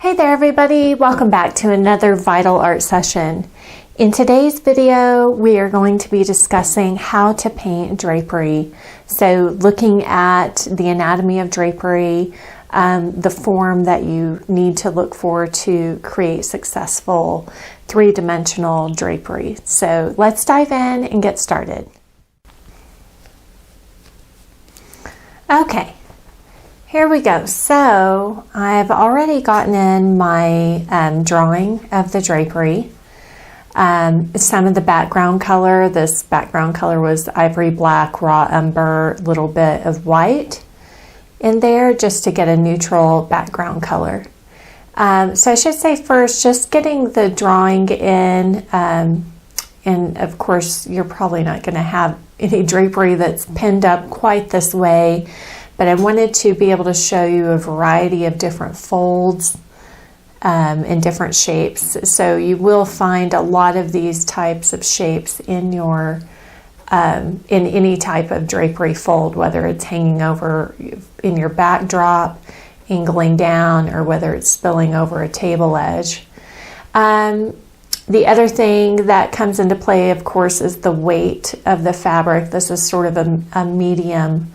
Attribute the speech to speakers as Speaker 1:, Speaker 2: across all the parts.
Speaker 1: Hey there everybody, welcome back to another Vital Art session. In today's video, we are going to be discussing how to paint drapery. So looking at the anatomy of drapery, the form that you need to look for to create successful three-dimensional drapery. So let's dive in and get started. Okay. Here we go. So I've already gotten in my drawing of the drapery. Some of the background color, this background color was ivory black, raw umber, little bit of white in there just to get a neutral background color. So I should say first, just getting the drawing in, and of course you're probably not going to have any drapery that's pinned up quite this way. But I wanted to be able to show you a variety of different folds in different shapes. So you will find a lot of these types of shapes in your in any type of drapery fold, whether it's hanging over in your backdrop, angling down, or whether it's spilling over a table edge. The other thing that comes into play, of course, is the weight of the fabric. This is sort of a medium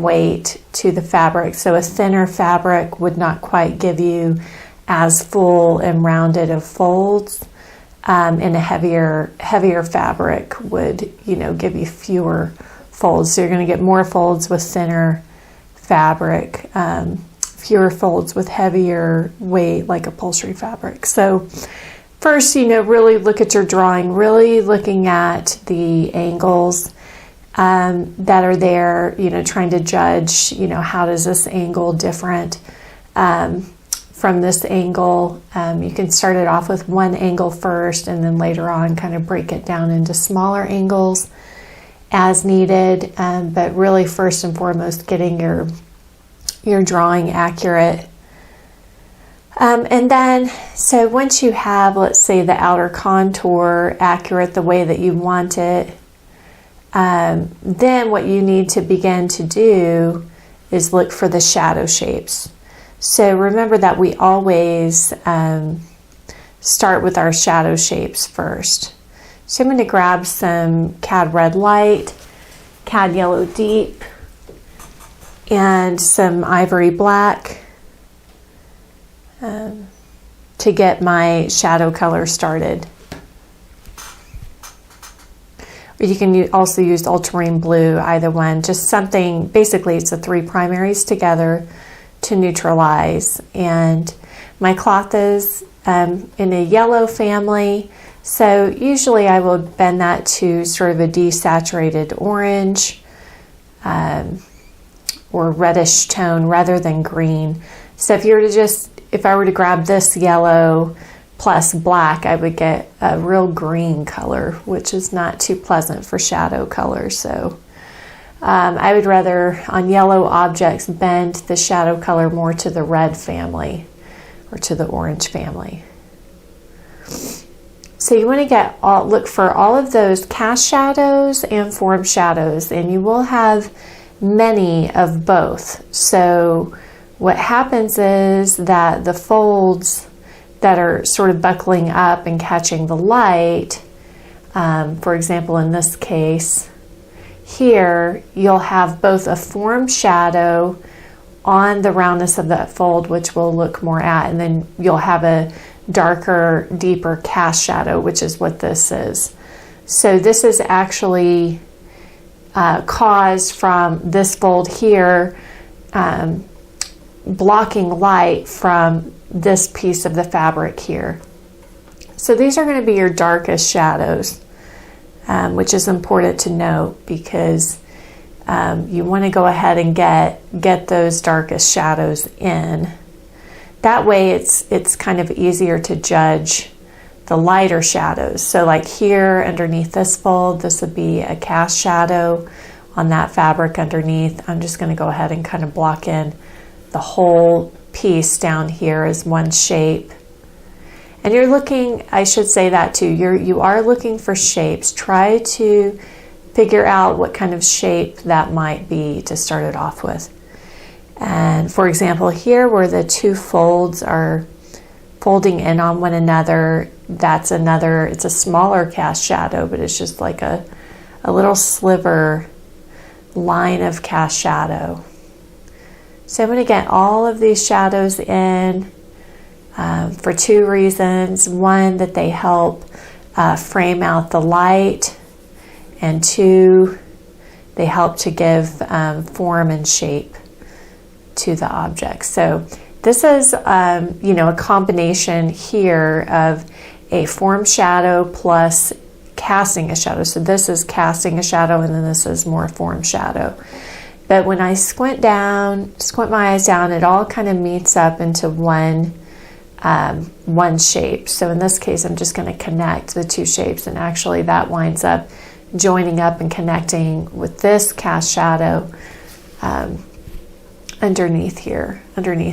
Speaker 1: weight to the fabric. So a thinner fabric would not quite give you as full and rounded of folds, and a heavier fabric would, give you fewer folds. So you're going to get more folds with thinner fabric, fewer folds with heavier weight like upholstery fabric. So first, really look at your drawing, really looking at the angles that are there, trying to judge, how does this angle different from this angle. You can start it off with one angle first and then later on kind of break it down into smaller angles as needed. But really first and foremost, getting your drawing accurate. And then, so once you have, let's say, the outer contour accurate the way that you want it, then what you need to begin to do is look for the shadow shapes. So remember that we always start with our shadow shapes first. So I'm going to grab some Cad Red Light, Cad Yellow Deep, and some Ivory Black to get my shadow color started. You can also use ultramarine blue, either one, just something, basically it's the three primaries together to neutralize. And my cloth is in a yellow family, so usually I will bend that to sort of a desaturated orange or reddish tone rather than green. So if I were to grab this yellow plus black, I would get a real green color, which is not too pleasant for shadow color. So I would rather, on yellow objects, bend the shadow color more to the red family or to the orange family. So you want to look for all of those cast shadows and form shadows, and you will have many of both. So what happens is that the folds that are sort of buckling up and catching the light, for example, in this case here, you'll have both a form shadow on the roundness of that fold, which we'll look more at, and then you'll have a darker, deeper cast shadow, which is what this is. So this is actually caused from this fold here blocking light from this piece of the fabric here. So these are going to be your darkest shadows, which is important to note because you want to go ahead and get those darkest shadows in. That way it's kind of easier to judge the lighter shadows. So like here underneath this fold, this would be a cast shadow on that fabric underneath. I'm just going to go ahead and kind of block in the whole piece down here as one shape. And you're looking, I should say that too, you are looking for shapes. Try to figure out what kind of shape that might be to start it off with. And for example, here where the two folds are folding in on one another, that's another, it's a smaller cast shadow, but it's just like a little sliver line of cast shadow. So I'm going to get all of these shadows in for two reasons. One, that they help frame out the light, and two, they help to give form and shape to the object. So this is, a combination here of a form shadow plus casting a shadow. So this is casting a shadow, and then this is more form shadow. But when I squint my eyes down, it all kind of meets up into one shape. So in this case, I'm just going to connect the two shapes, and actually that winds up joining up and connecting with this cast shadow underneath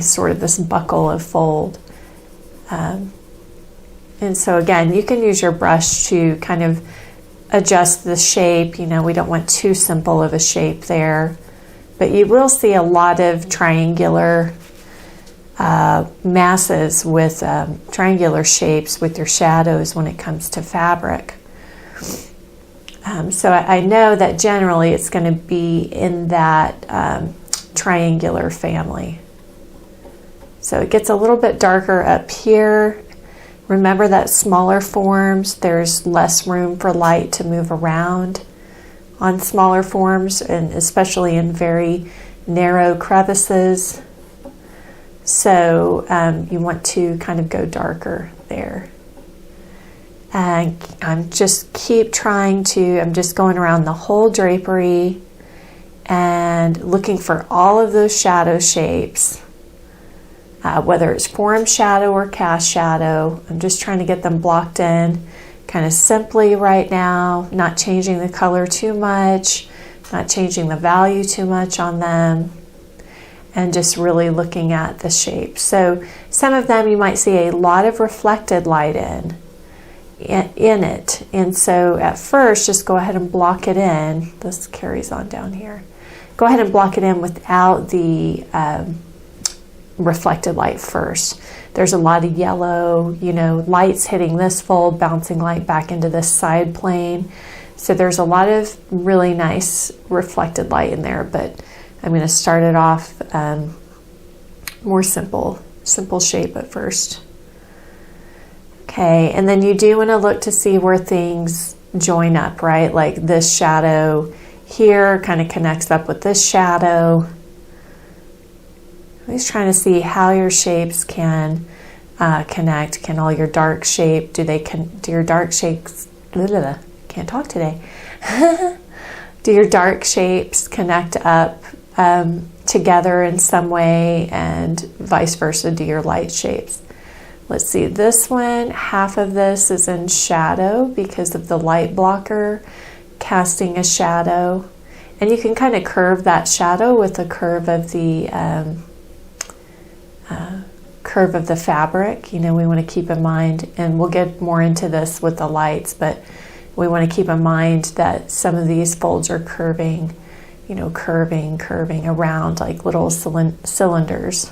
Speaker 1: sort of this buckle of fold. And so again, you can use your brush to kind of adjust the shape. We don't want too simple of a shape there, but you will see a lot of triangular masses with triangular shapes with your shadows when it comes to fabric. So I know that generally it's going to be in that triangular family. So it gets a little bit darker up here. Remember that smaller forms, there's less room for light to move around on smaller forms, and especially in very narrow crevices. So you want to kind of go darker there. And I'm just going around the whole drapery and looking for all of those shadow shapes, whether it's form shadow or cast shadow. I'm just trying to get them blocked in kind of simply right now, not changing the color too much, not changing the value too much on them, and just really looking at the shape. So some of them you might see a lot of reflected light in it, and so at first just go ahead and block it in. This carries on down here. Go ahead and block it in without the reflected light first. There's a lot of yellow, lights hitting this fold, bouncing light back into this side plane. So there's a lot of really nice reflected light in there, but I'm going to start it off more simple shape at first. Okay, and then you do want to look to see where things join up, right? Like this shadow here kind of connects up with this shadow. I'm just trying to see how your shapes can connect. Can all your dark shape, do your dark shapes, can't talk today. Do your dark shapes connect up together in some way, and vice versa, do your light shapes? Let's see, this one, half of this is in shadow because of the light blocker casting a shadow. And you can kind of curve that shadow with the curve of the fabric. We want to keep in mind, and we'll get more into this with the lights, but we want to keep in mind that some of these folds are curving around like little cylinders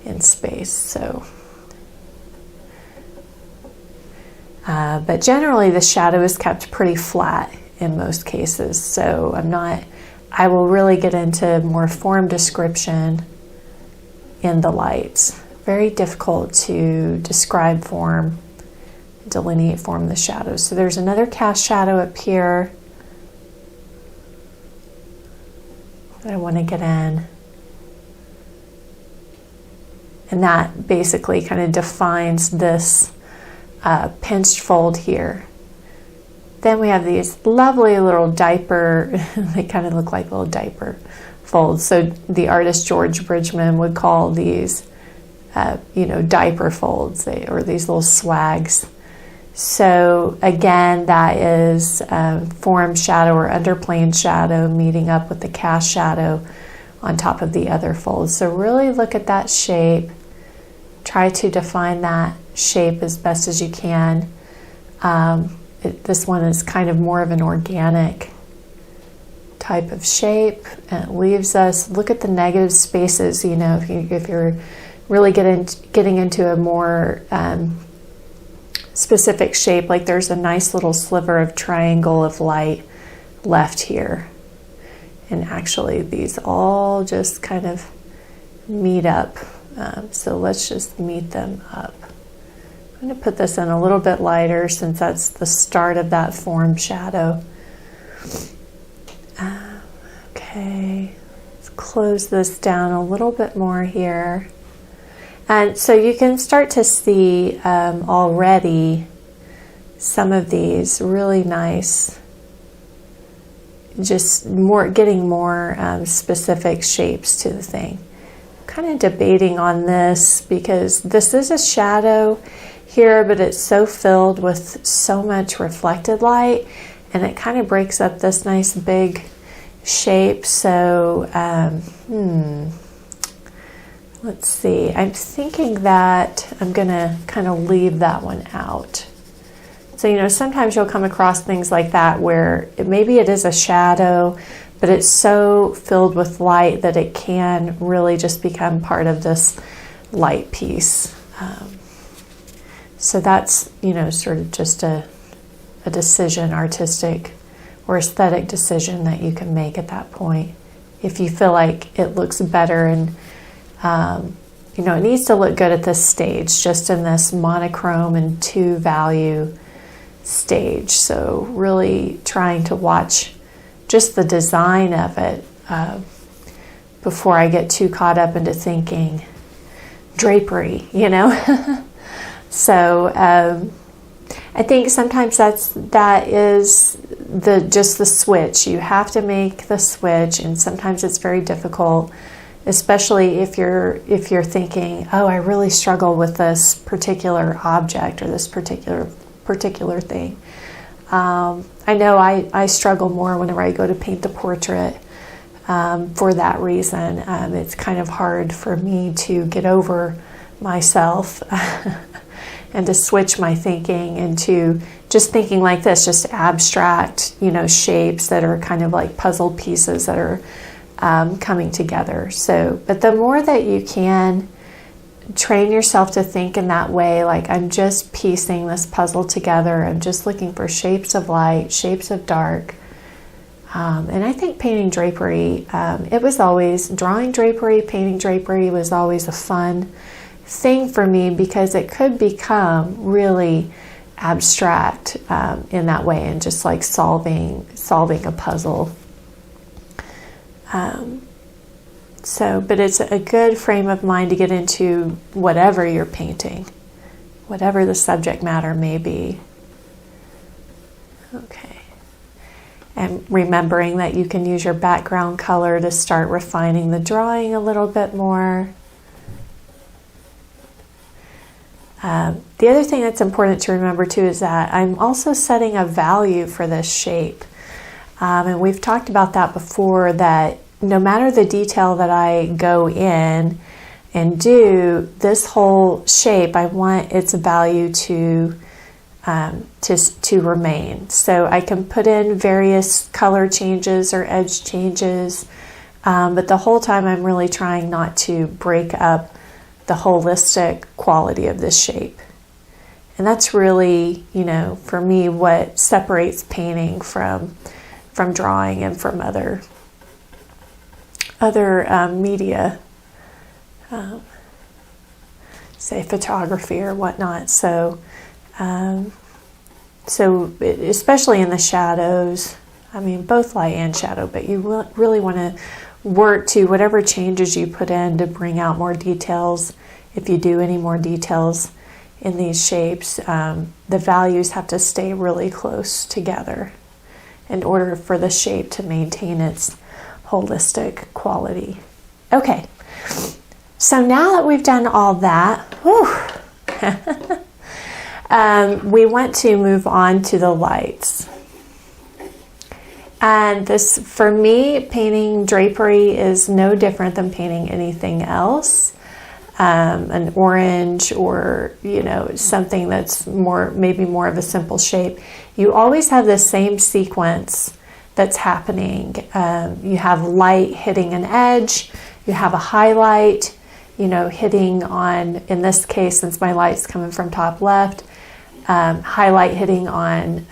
Speaker 1: in space. So, but generally the shadow is kept pretty flat in most cases. So I will really get into more form description in the lights. Very difficult to describe form, delineate form in the shadows. So there's another cast shadow up here that I want to get in. And that basically kind of defines this pinched fold here. Then we have these lovely little diaper, they kind of look like little diaper folds. So the artist George Bridgman would call these, diaper folds, or these little swags. So again, that is form shadow or underplane shadow meeting up with the cast shadow on top of the other folds. So really look at that shape. Try to define that shape as best as you can. This one is kind of more of an organic type of shape, and it leaves us, look at the negative spaces, you know, if you're really getting into a more specific shape, like there's a nice little sliver of triangle of light left here. And actually these all just kind of meet up. So let's just meet them up. I'm going to put this in a little bit lighter since that's the start of that form shadow. Okay, let's close this down a little bit more here. And so you can start to see already some of these really nice, just getting more specific shapes to the thing. I'm kind of debating on this because this is a shadow here, but it's so filled with so much reflected light, and it kind of breaks up this nice big shape. So let's see, I'm thinking that I'm gonna kind of leave that one out. So, you know, sometimes you'll come across things like that where maybe it is a shadow, but it's so filled with light that it can really just become part of this light piece. So that's, you know, sort of just a decision, artistic or aesthetic decision that you can make at that point. If you feel like it looks better and, you know, it needs to look good at this stage, just in this monochrome and 2 value stage. So really trying to watch just the design of it before I get too caught up into thinking drapery, you know. So I think sometimes that is just the switch. You have to make the switch, and sometimes it's very difficult, especially if you're thinking, oh, I really struggle with this particular object or this particular thing. I know I struggle more whenever I go to paint the portrait for that reason. It's kind of hard for me to get over myself and to switch my thinking into just thinking like this, just abstract, you know, shapes that are kind of like puzzle pieces that are coming together. So, but the more that you can train yourself to think in that way, like I'm just piecing this puzzle together, I'm just looking for shapes of light, shapes of dark. And I think painting drapery, it was always, drawing drapery, painting drapery was always a fun thing for me because it could become really abstract in that way, and just like solving a puzzle. So, but it's a good frame of mind to get into whatever you're painting, whatever the subject matter may be. Okay. And remembering that you can use your background color to start refining the drawing a little bit more. The other thing that's important to remember too is that I'm also setting a value for this shape. And we've talked about that before, that no matter the detail that I go in and do, this whole shape, I want its value to remain. So I can put in various color changes or edge changes, but the whole time I'm really trying not to break up the holistic quality of this shape. And that's really, you know, for me, what separates painting from drawing and from other media, say photography or whatnot. So, especially in the shadows, I mean, both light and shadow, but you really want to work to whatever changes you put in to bring out more details. If you do any more details in these shapes, the values have to stay really close together in order for the shape to maintain its holistic quality. Okay, so now that we've done all that, we want to move on to the lights. And this, for me, painting drapery is no different than painting anything else. An orange, or, you know, something that's maybe more of a simple shape. You always have the same sequence that's happening. You have light hitting an edge, you have a highlight, hitting on, in this case, since my light's coming from top left, highlight hitting on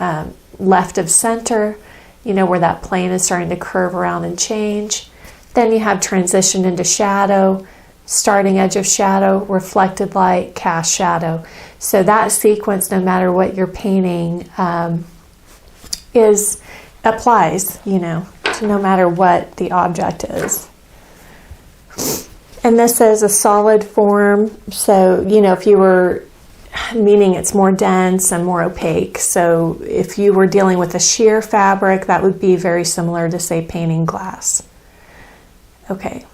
Speaker 1: left of center, where that plane is starting to curve around and change. Then you have transition into shadow, starting edge of shadow, reflected light, cast shadow. So that sequence, no matter what you're painting, applies, to no matter what the object is. And this is a solid form, so, if you were, meaning it's more dense and more opaque. So if you were dealing with a sheer fabric, that would be very similar to, say, painting glass. Okay.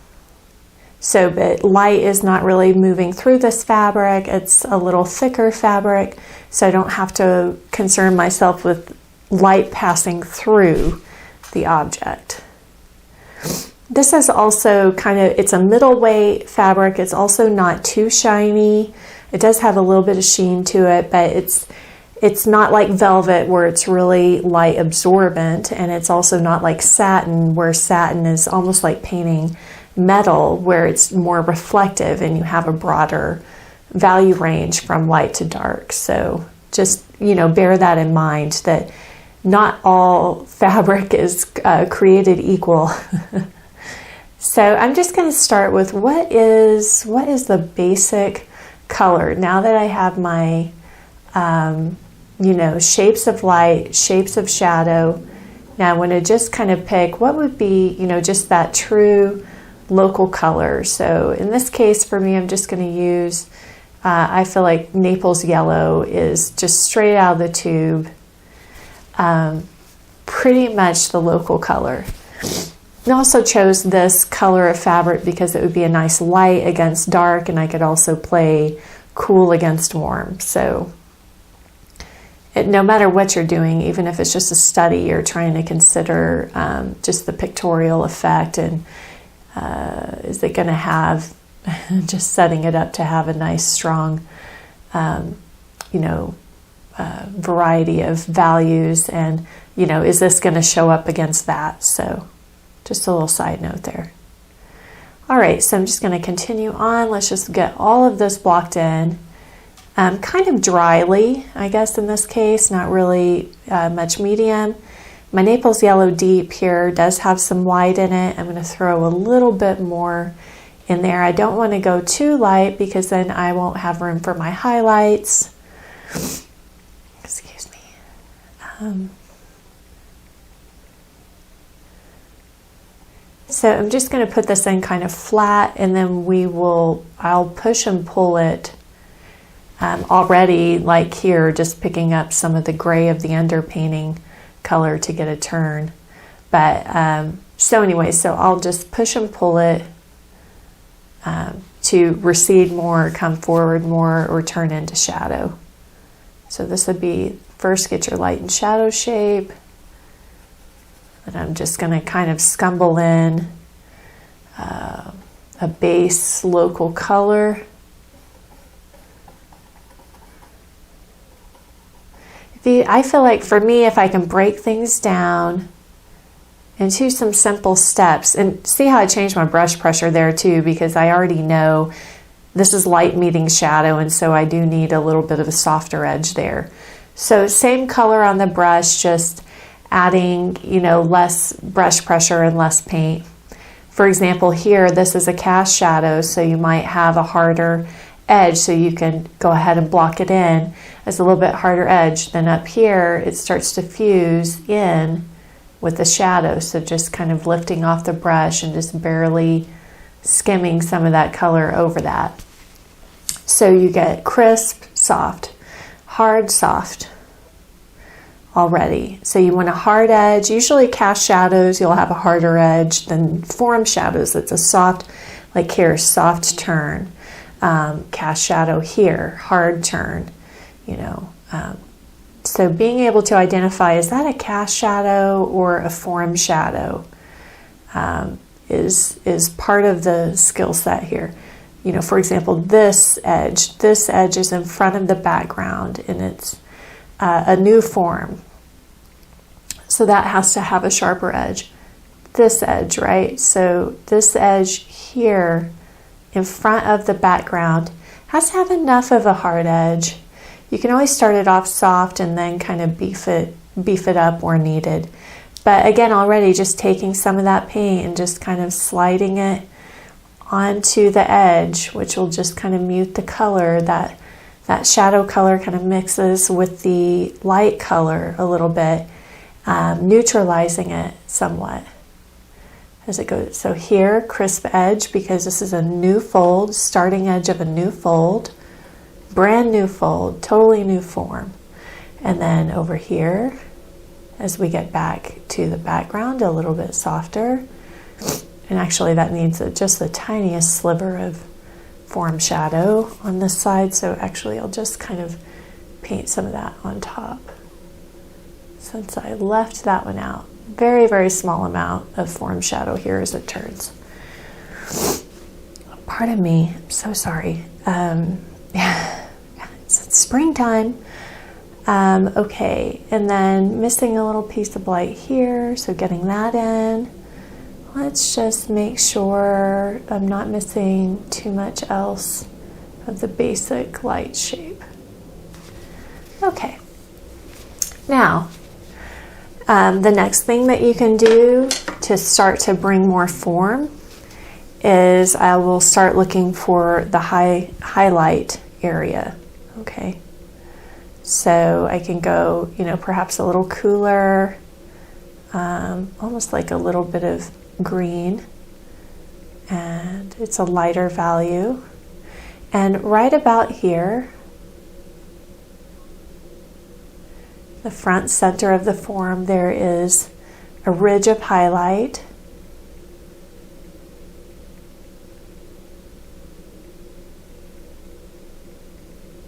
Speaker 1: So, but light is not really moving through this fabric. It's a little thicker fabric, so I don't have to concern myself with light passing through the object. This is also it's a middleweight fabric. It's also not too shiny. It does have a little bit of sheen to it, but it's not like velvet where it's really light absorbent, and it's also not like satin where satin is almost like painting metal where it's more reflective and you have a broader value range from light to dark. So just, bear that in mind, that not all fabric is created equal. So I'm just going to start with what is the basic color. Now that I have my, shapes of light, shapes of shadow, now I want to just kind of pick what would be, just that true local color. So in this case for me, I'm just going to use, I feel like Naples yellow is just straight out of the tube, pretty much the local color. I also chose this color of fabric because it would be a nice light against dark, and I could also play cool against warm. So no matter what you're doing, even if it's just a study, you're trying to consider just the pictorial effect, and is it going to have, just setting it up to have a nice strong, variety of values, and, is this going to show up against that? So just a little side note there. All right, so I'm just going to continue on. Let's just get all of this blocked in, kind of dryly, I guess in this case, not really much medium. My Naples yellow deep here does have some white in it. I'm going to throw a little bit more in there. I don't want to go too light because then I won't have room for my highlights. Excuse me. So I'm just going to put this in kind of flat, and then I'll push and pull it already, like here, just picking up some of the gray of the underpainting color to get a turn. But so anyway, so I'll just push and pull it to recede more, come forward more, or turn into shadow. So this would be, first get your light and shadow shape. And I'm just going to kind of scumble in a base local color. I feel like for me, if I can break things down into some simple steps, and see how I changed my brush pressure there too, because I already know this is light meeting shadow, and so I do need a little bit of a softer edge there. So same color on the brush, just adding, less brush pressure and less paint. For example, here, this is a cast shadow, so you might have a harder edge, so you can go ahead and block it in as a little bit harder edge. Then up here, it starts to fuse in with the shadow, so just kind of lifting off the brush and just barely skimming some of that color over that. So you get crisp, soft, hard, soft already. So you want a hard edge. Usually cast shadows, you'll have a harder edge than form shadows. It's a soft, like here, soft turn. Cast shadow here, hard turn, so being able to identify, is that a cast shadow or a form shadow, is part of the skill set here. For example, this edge is in front of the background, and it's a new form. So that has to have a sharper edge. This edge, right? So this edge here in front of the background has to have enough of a hard edge. You can always start it off soft and then kind of beef it up where needed. But again, already just taking some of that paint and just kind of sliding it onto the edge, which will just kind of mute the color. That shadow color kind of mixes with the light color a little bit, neutralizing it somewhat as it goes. So here, crisp edge, because this is a new fold, starting edge of a new fold, brand new fold, totally new form. And then over here, as we get back to the background, a little bit softer. And actually that needs just the tiniest sliver of form shadow on this side. So actually I'll just kind of paint some of that on top, since I left that one out. Very, very small amount of form shadow here as it turns. Pardon me, I'm so sorry. It's springtime. Okay, and then missing a little piece of light here, so getting that in. Let's just make sure I'm not missing too much else of the basic light shape. Okay, now the next thing that you can do to start to bring more form is I will start looking for the highlight area. Okay, so I can go, perhaps a little cooler, almost like a little bit of green, and it's a lighter value. And right about here, the front center of the form, there is a ridge of highlight.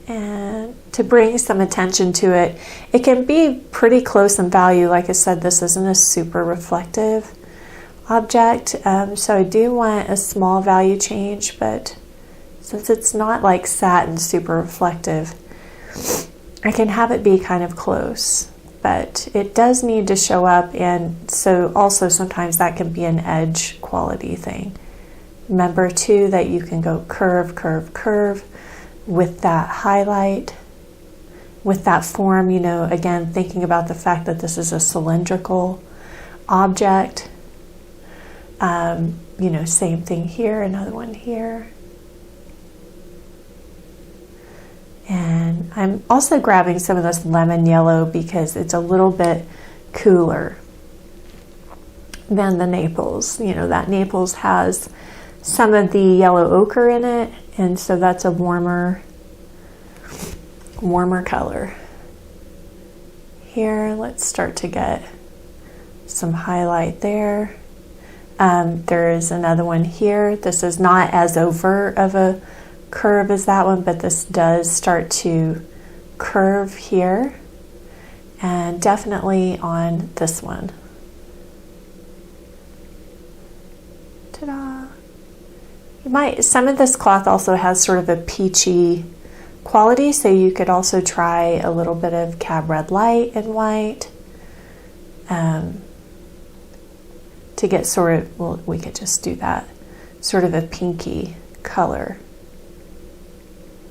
Speaker 1: And to bring some attention to it, it can be pretty close in value. Like I said, this isn't a super reflective object, so I do want a small value change, but since it's not like satin super reflective, I can have it be kind of close, but it does need to show up. And so also sometimes that can be an edge quality thing. Remember too that you can go curve, curve, curve with that highlight, with that form, again, thinking about the fact that this is a cylindrical object. Same thing here, another one here. And I'm also grabbing some of this lemon yellow because it's a little bit cooler than the Naples. That Naples has some of the yellow ochre in it, and so that's a warmer color. Here, let's start to get some highlight there. There is another one here. This is not as overt of a curve as that one, but this does start to curve here, and definitely on this one. Ta-da! Some of this cloth also has sort of a peachy quality, so you could also try a little bit of Cab Red Light and white to get sort of, well, we could just do that, sort of a pinky color.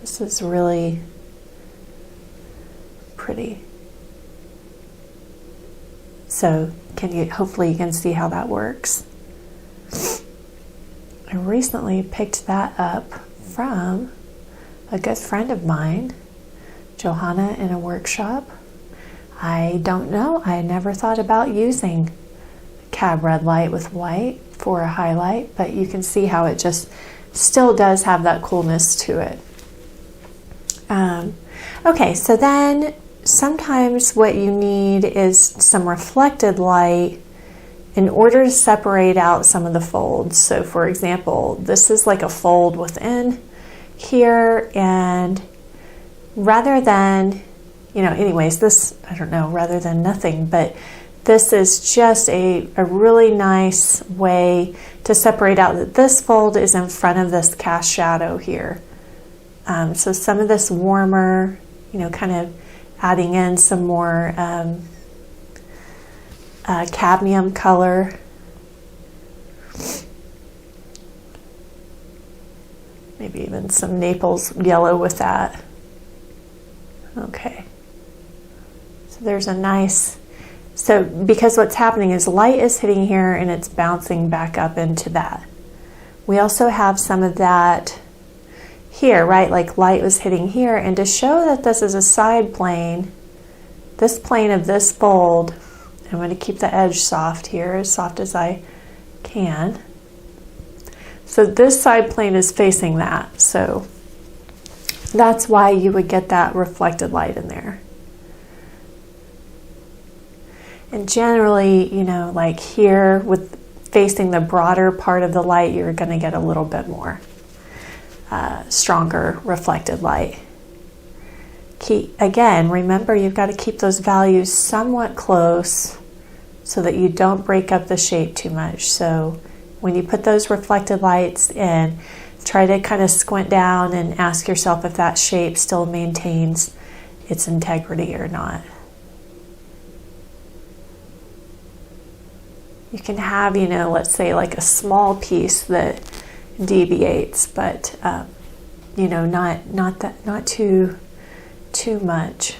Speaker 1: This is really pretty. So hopefully you can see how that works. I recently picked that up from a good friend of mine, Johanna, in a workshop. I don't know, I never thought about using Cab Red Light with white for a highlight, but you can see how it just still does have that coolness to it. Okay, so then sometimes what you need is some reflected light in order to separate out some of the folds. So for example, this is like a fold within here, and rather than, anyways, this, I don't know, rather than nothing, but this is just a really nice way to separate out that this fold is in front of this cast shadow here. So some of this warmer, kind of adding in some more cadmium color. Maybe even some Naples yellow with that. Okay. So there's a nice, so because what's happening is light is hitting here and it's bouncing back up into that. We also have some of that here, right? Like light was hitting here, and to show that this is a side plane, this plane of this fold, I'm going to keep the edge soft here, as soft as I can. So this side plane is facing that, so that's why you would get that reflected light in there. And generally, you know, like here with facing the broader part of the light, you're going to get a little bit more stronger reflected light. Again, remember you've got to keep those values somewhat close so that you don't break up the shape too much. So when you put those reflected lights in, try to kind of squint down and ask yourself if that shape still maintains its integrity or not. You can have, you know, let's say like a small piece that deviates, but you know, not too much.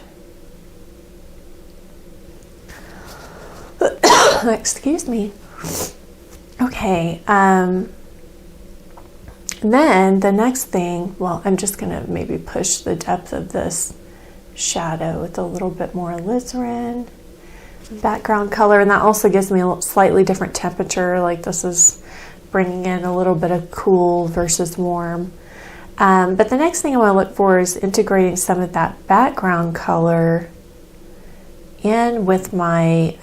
Speaker 1: Excuse me. Okay, then the next thing, well, I'm just going to maybe push the depth of this shadow with a little bit more alizarin background color, and that also gives me a slightly different temperature. Like this is bringing in a little bit of cool versus warm. But the next thing I want to look for is integrating some of that background color in with my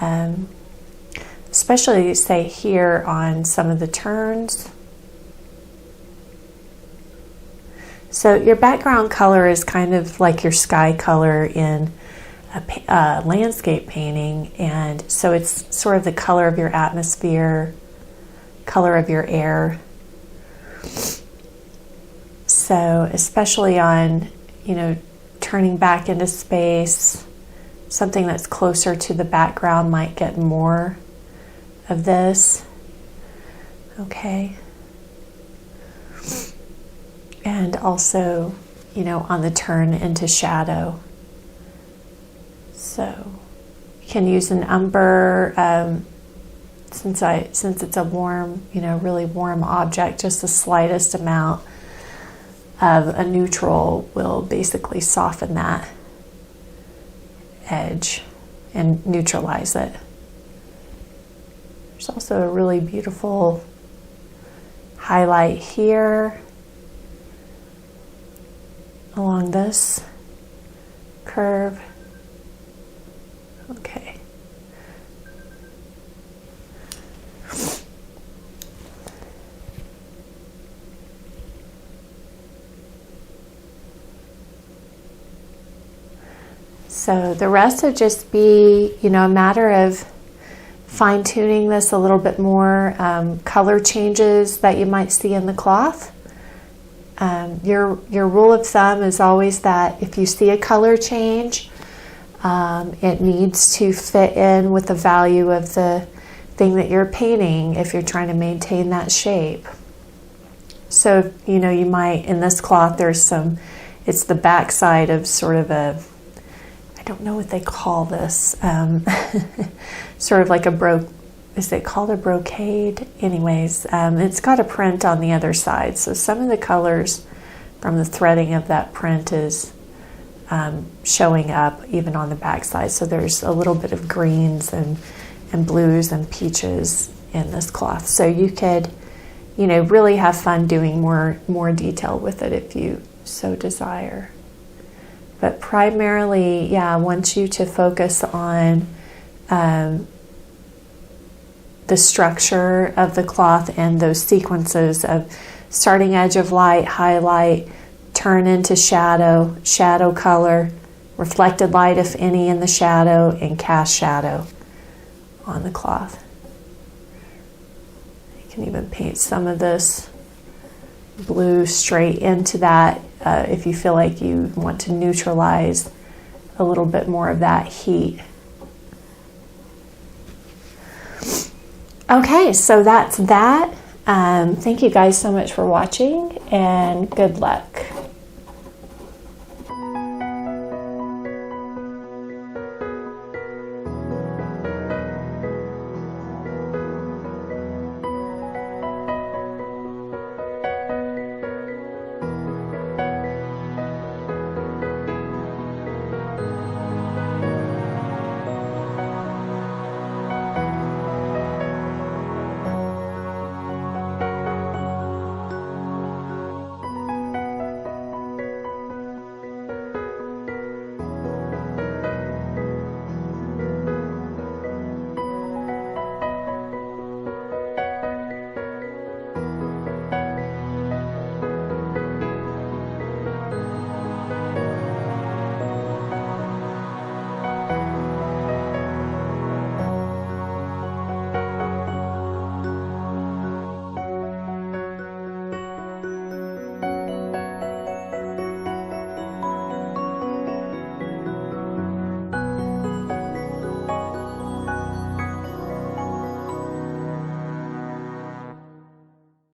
Speaker 1: especially say here on some of the turns. So your background color is kind of like your sky color in a landscape painting, and so it's sort of the color of your atmosphere, color of your air. So especially on, you know, turning back into space, something that's closer to the background might get more of this. Okay. And also, you know, on the turn into shadow. So you can use an umber, since it's a warm, you know, really warm object, just the slightest amount of a neutral will basically soften that edge and neutralize it. There's also a really beautiful highlight here along this curve. Okay. So the rest would just be, you know, a matter of fine-tuning this a little bit more, color changes that you might see in the cloth. Your rule of thumb is always that if you see a color change, it needs to fit in with the value of the thing that you're painting if you're trying to maintain that shape. So, you know, you might, in this cloth, there's some, it's the back side of sort of a, I don't know what they call this, sort of like is it called a brocade? Anyways, it's got a print on the other side. So some of the colors from the threading of that print is showing up even on the back side. So there's a little bit of greens and blues and peaches in this cloth. So you could, you know, really have fun doing more detail with it if you so desire. But primarily, yeah, I want you to focus on the structure of the cloth and those sequences of starting edge of light, highlight, turn into shadow, shadow color, reflected light, if any, in the shadow, and cast shadow on the cloth. You can even paint some of this blue straight into that if you feel like you want to neutralize a little bit more of that heat. Okay, so that's that. Thank you guys so much for watching, and good luck.